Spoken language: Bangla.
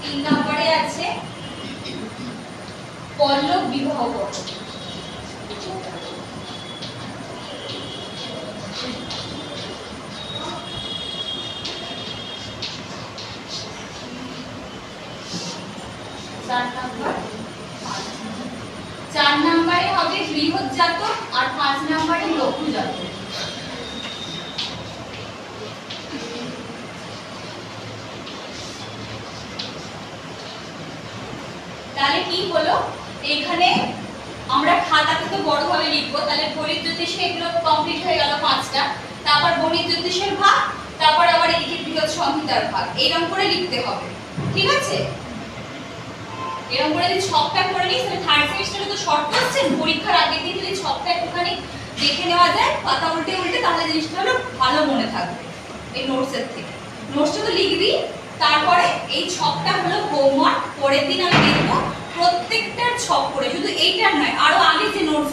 3 নম্বরে আছে পল্লব বিবাহ পর্ব। 4 নম্বরে হবে বৃহৎ জাতক আর 5 নম্বরে লঘু জাতক। তাহলে কি হলো, এখানে আমরা খাতাতে তো বড়ভাবে লিখবো, তাহলে গণিত জ্যোতিষে এগুলো কমপ্লিট হয়ে গেল 5টা। তারপর গণিত জ্যোতিষের ভাগ, তারপর আবার এদিকে বৃহৎ সংহিতার ভাগ, এরকম করে লিখতে হবে। ঠিক আছে, এরকম করে যদি ছকটা করে নিস তাহলে থার্ড সেমিস্টারে তো শর্ট কোশ্চেন, পরীক্ষার আগের দিন যদি ছকটা একটুখানি দেখে নেওয়া যায় পাতা উল্টে উল্টে, তাহলে জিনিসটা হলো ভালো মনে থাকবে এই নোটসের থেকে। নোটসটা তো লিখবি, তারপরে এই ছকটা হলো হোমওয়ার্ক। পরের দিন আমি দেখবো প্রত্যেকটার ছক করে, শুধু এইটার নয়, আরো আগে যে নোটস